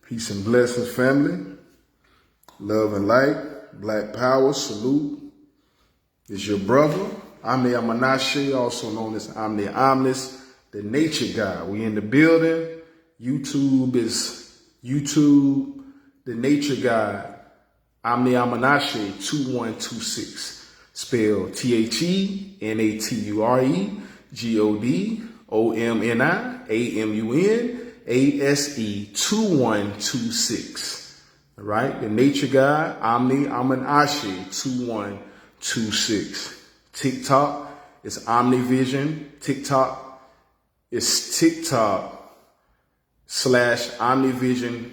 Peace and blessings, family. Love and light. Black power. Salute. It's your brother, Omni Omnis, also known as Omni Omnis, the nature God. We in the building. YouTube is YouTube, the nature God. Omni Omnis 2126. Spelled THENATUREGODOMNIAMUNASE 2126. All right, the nature God, Omni Omnis 2126. TikTok is OmniVision. TikTok is TikTok/OmniVision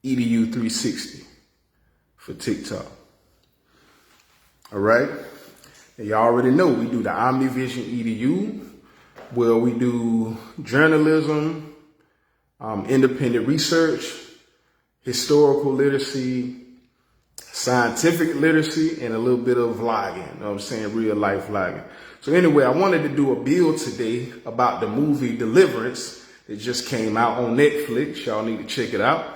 EDU 360 for TikTok. All right. And y'all already know we do the OmniVision EDU, where we do journalism, independent research, historical literacy, scientific literacy, and a little bit of vlogging. You know what I'm saying? Real life vlogging. So anyway, I wanted to do a build today about the movie Deliverance. It just came out on Netflix. Y'all need to check it out.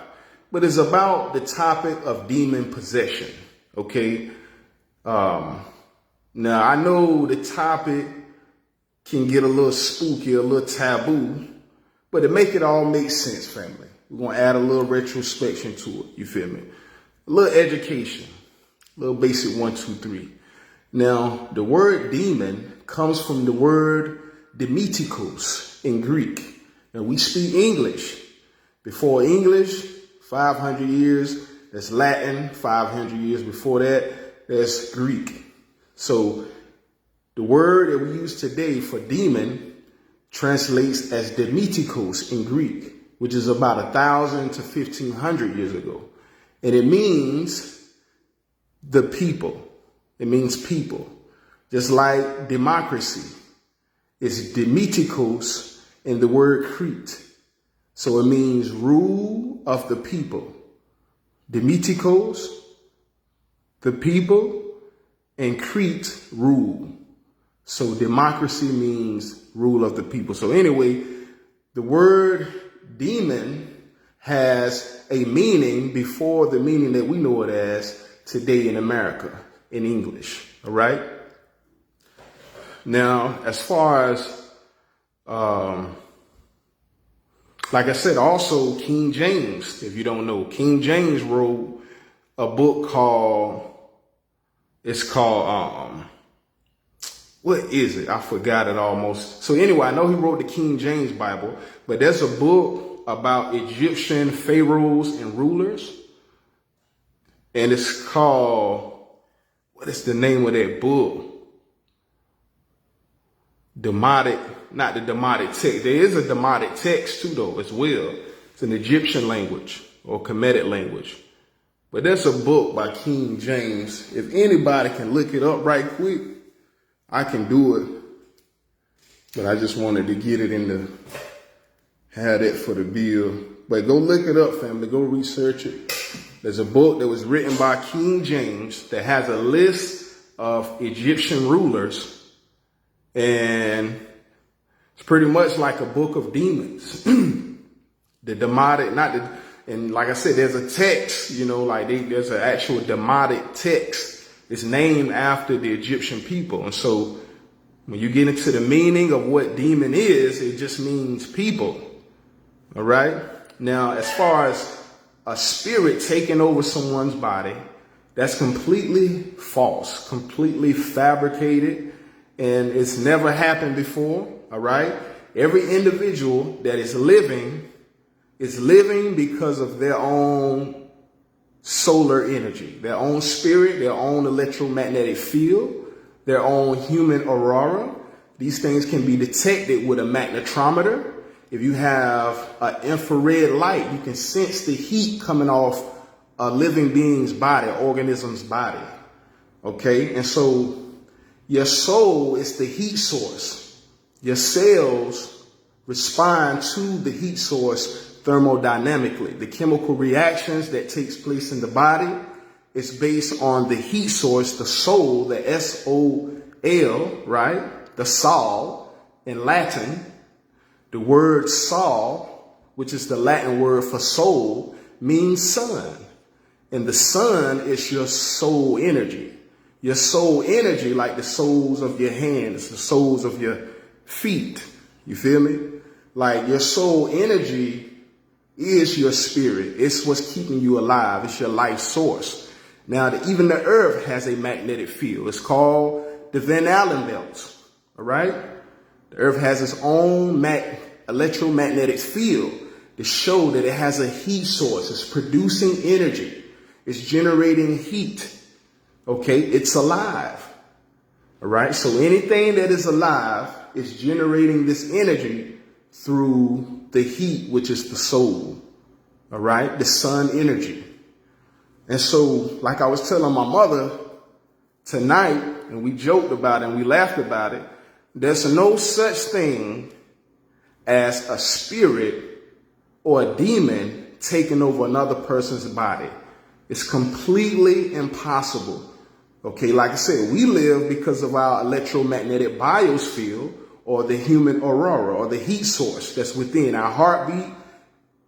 But it's about the topic of demon possession. Okay. Now I know the topic can get a little spooky, a little taboo, but to make it all make sense, family, we're going to add a little retrospection to it. You feel me? A little education, a little basic 1, 2, 3. Now, the word demon comes from the word demetikos in Greek. And we speak English. Before English, 500 years, that's Latin. 500 years before that, that's Greek. So the word that we use today for demon translates as demetikos in Greek, which is about 1,000 to 1,500 years ago. And it means the people. It means people. Just like democracy is demetikos in the word Crete. So it means rule of the people. Demetikos, the people, and Crete, rule. So democracy means rule of the people. So anyway, the word demon has a meaning before the meaning that we know it as today in America, in English. All right. Now, as far as, like I said, also King James, if you don't know, King James wrote a book called, what is it? I forgot it almost. So anyway, I know he wrote the King James Bible, but there's a book about Egyptian pharaohs and rulers. And it's called, what is the name of that book? Demotic, not the Demotic text. There is a Demotic text too, though, as well. It's an Egyptian language or Kemetic language. But that's a book by King James. If anybody can look it up right quick, I can do it. But I just wanted to get it in the, had it for the bill. But go look it up, family. Go research it. There's a book that was written by King James that has a list of Egyptian rulers. And it's pretty much like a book of demons. The demotic, and like I said, there's a text, you know, like there's an actual demotic text. It's named after the Egyptian people. And so when you get into the meaning of what demon is, it just means people. All right. Now, as far as a spirit taking over someone's body, that's completely false, completely fabricated, and it's never happened before. All right. Every individual that is living because of their own solar energy, their own spirit, their own electromagnetic field, their own human aurora. These things can be detected with a magnetometer. If you have an infrared light, you can sense the heat coming off a living being's body, organism's body. Okay, and so your soul is the heat source. Your cells respond to the heat source thermodynamically. The chemical reactions that takes place in the body is based on the heat source, the soul, the S-O-L, right? The soul in Latin. The word soul, which is the Latin word for soul, means sun. And the sun is your soul energy. Your soul energy, like the soles of your hands, the soles of your feet. You feel me? Like your soul energy is your spirit. It's what's keeping you alive. It's your life source. Now, even the earth has a magnetic field. It's called the Van Allen belt. All right? The earth has its own electromagnetic field to show that it has a heat source. It's producing energy. It's generating heat. Okay? It's alive. All right? So anything that is alive is generating this energy through the heat, which is the soul. All right? The sun energy. And so, like I was telling my mother tonight, and we joked about it and we laughed about it, there's no such thing as a spirit or a demon taking over another person's body. It's completely impossible. Okay, like I said, we live because of our electromagnetic biosphere, or the human aurora, or the heat source that's within. Our heartbeat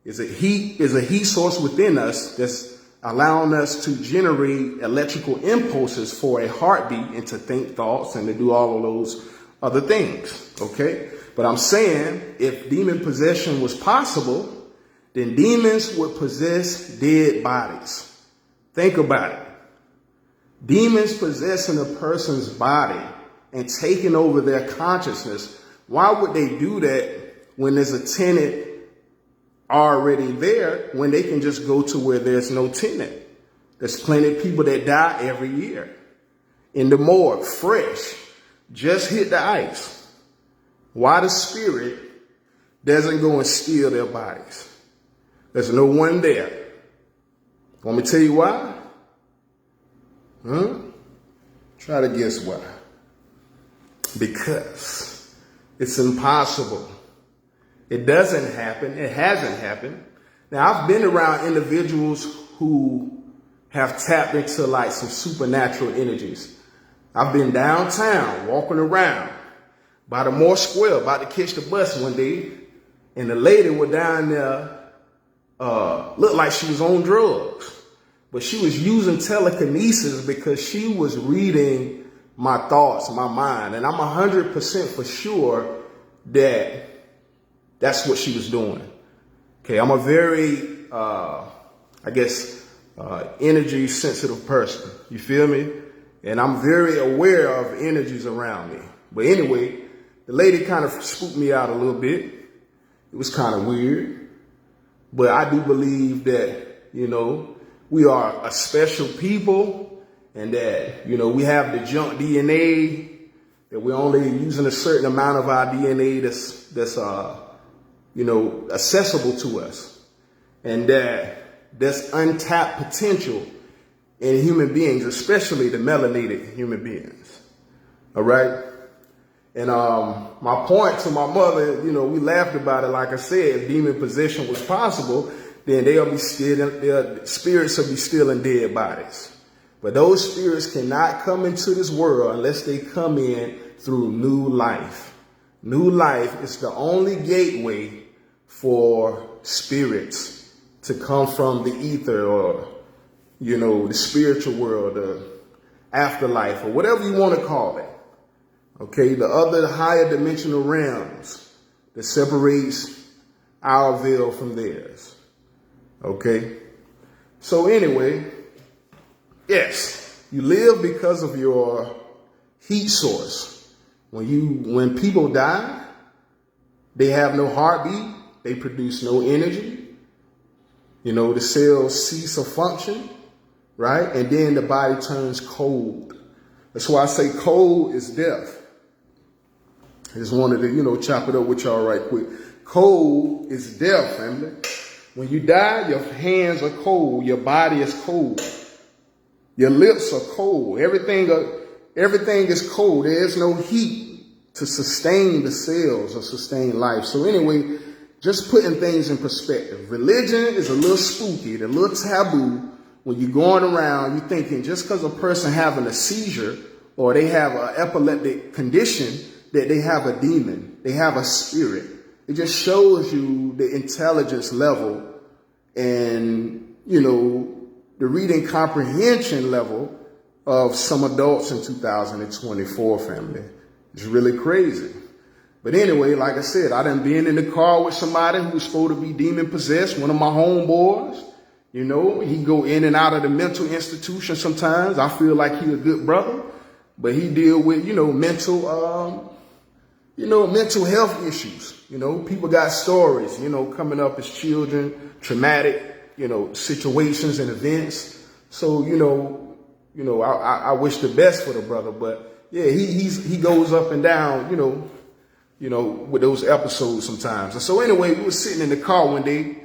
is a heat source within us that's allowing us to generate electrical impulses for a heartbeat and to think thoughts and to do all of those other things. Okay, but I'm saying if demon possession was possible, then demons would possess dead bodies. Think about it. Demons possessing a person's body and taking over their consciousness. Why would they do that when there's a tenant already there, when they can just go to where there's no tenant? There's plenty of people that die every year in the morgue, fresh, just hit the ice. Why the spirit doesn't go and steal their bodies? There's no one there. Want me to tell you why? Try to guess why. Because it's impossible. It doesn't happen. It hasn't happened. Now, I've been around individuals who have tapped into like some supernatural energies. I've been downtown walking around by the Moore Square, about to catch the bus one day, and the lady was down there, looked like she was on drugs. But she was using telekinesis because she was reading my thoughts, my mind. And I'm 100% for sure that that's what she was doing. Okay, I'm a very, energy sensitive person. You feel me? And I'm very aware of energies around me. But anyway, the lady kind of spooked me out a little bit. It was kind of weird. But I do believe that, we are a special people, and that, we have the junk DNA, that we're only using a certain amount of our DNA that's accessible to us, and that there's untapped potential in human beings, especially the melanated human beings. All right. And my point to my mother, we laughed about it. Like I said, if demon possession was possible, then their spirits will be still in dead bodies. But those spirits cannot come into this world unless they come in through new life. New life is the only gateway for spirits to come from the ether, or, the spiritual world, the afterlife, or whatever you want to call it. Okay, the other higher dimensional realms that separates our veil from theirs. Okay, so anyway, yes, you live because of your heat source. When people die, they have no heartbeat, they produce no energy. The cells cease to function, right? And then the body turns cold. That's why I say cold is death. I just wanted to, chop it up with y'all right quick. Cold is death, family. When you die, your hands are cold. Your body is cold. Your lips are cold. Everything is cold. There is no heat to sustain the cells or sustain life. So anyway, just putting things in perspective. Religion is a little spooky, a little taboo. When you're going around, you're thinking just because a person having a seizure or they have an epileptic condition, that they have a demon, they have a spirit. It just shows you the intelligence level and the reading comprehension level of some adults in 2024, family. It's really crazy. But anyway, like I said, I done been in the car with somebody who was supposed to be demon possessed, one of my homeboys. He go in and out of the mental institution sometimes. I feel like he a good brother, but he deal with, mental health issues. People got stories, coming up as children, traumatic, situations and events. So, I wish the best for the brother, but yeah, he goes up and down, with those episodes sometimes. And so anyway, we were sitting in the car one day,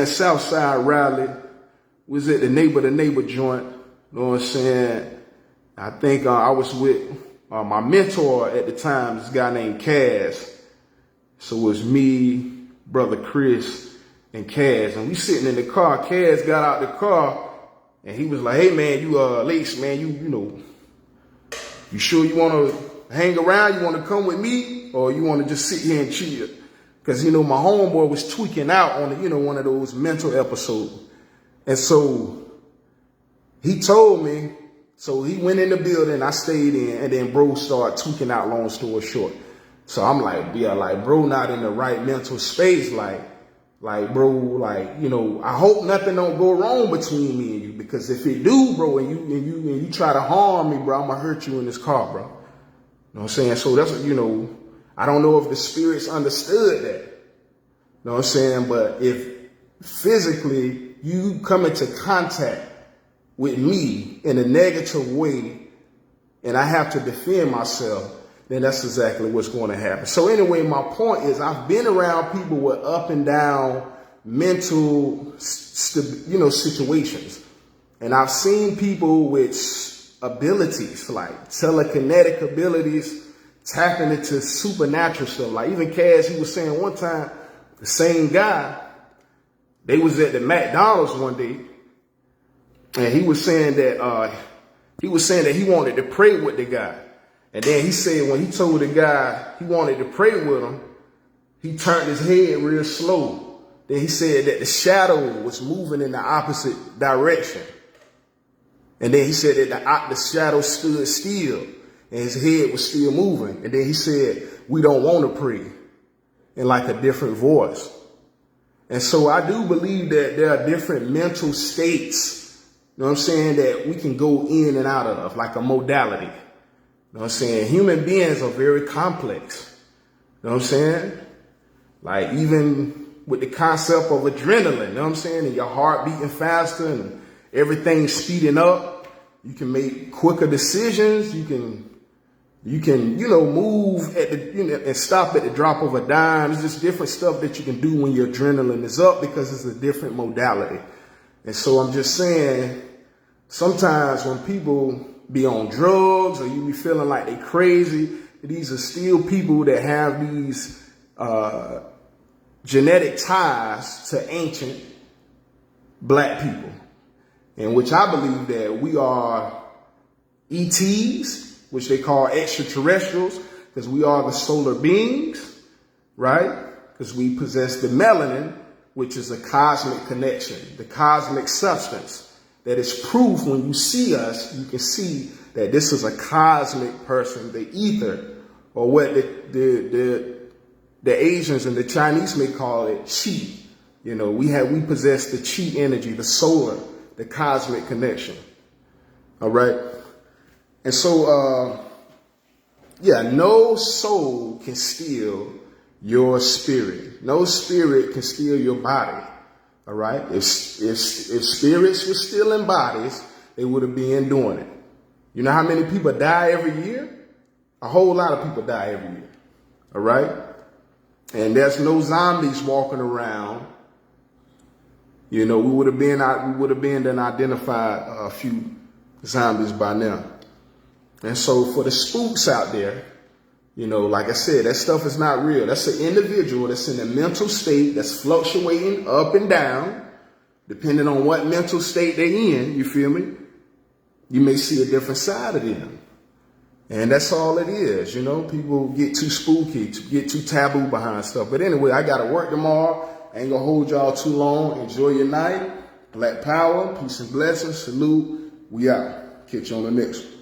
Southside Rally, was at the neighbor joint, I think I was with my mentor at the time, this guy named Kaz. So it was me, brother Chris, and Kaz. And we sitting in the car. Kaz got out the car, and he was like, "Hey man, you Lace, man, you sure you want to hang around? You want to come with me, or you want to just sit here and chill?" Because my homeboy was tweaking out on one of those mental episodes. And so he told me. So he went in the building, I stayed in, and then bro started tweaking out, long story short. So I'm like, bro not in the right mental space, bro, I hope nothing don't go wrong between me and you, because if it do, bro, and you try to harm me, bro, I'm gonna hurt you in this car, bro. You know what I'm saying? So that's, I don't know if the spirits understood that. You know what I'm saying? But if physically you come into contact with me in a negative way, and I have to defend myself, then that's exactly what's going to happen. So anyway, my point is I've been around people with up and down mental, situations. And I've seen people with abilities, like telekinetic abilities, tapping into supernatural stuff. Like even Kaz, he was saying one time, the same guy, they was at the McDonald's one day, and he was saying that he wanted to pray with the guy. And then he said when he told the guy he wanted to pray with him, he turned his head real slow. Then he said that the shadow was moving in the opposite direction. And then he said that the shadow stood still and his head was still moving. And then he said, "We don't want to pray," in like a different voice. And so I do believe that there are different mental states, that we can go in and out of, like a modality. Human beings are very complex. Like even with the concept of adrenaline, and your heart beating faster and everything speeding up, you can make quicker decisions. You can, move at the, and stop at the drop of a dime. It's just different stuff that you can do when your adrenaline is up because it's a different modality. And so I'm just saying, sometimes when people be on drugs or you be feeling like they crazy, these are still people that have these genetic ties to ancient black people, in which I believe that we are ETs, which they call extraterrestrials, because we are the solar beings, right? Because we possess the melanin, which is a cosmic connection, the cosmic substance. That is proof when you see us, you can see that this is a cosmic person, the ether, or what the Asians and the Chinese may call it, chi. We possess the chi energy, the solar, the cosmic connection. All right. And so, no soul can steal your spirit. No spirit can steal your body. All right. If spirits were stealing bodies, they would have been doing it. You know how many people die every year? A whole lot of people die every year. All right. And there's no zombies walking around. We would have been and identified a few zombies by now. And so for the spooks out there, like I said, that stuff is not real. That's an individual that's in a mental state that's fluctuating up and down, depending on what mental state they're in. You feel me? You may see a different side of them. And that's all it is. People get too spooky, get too taboo behind stuff. But anyway, I got to work tomorrow. I ain't going to hold y'all too long. Enjoy your night. Black power, peace and blessings, salute. We out. Catch you on the next one.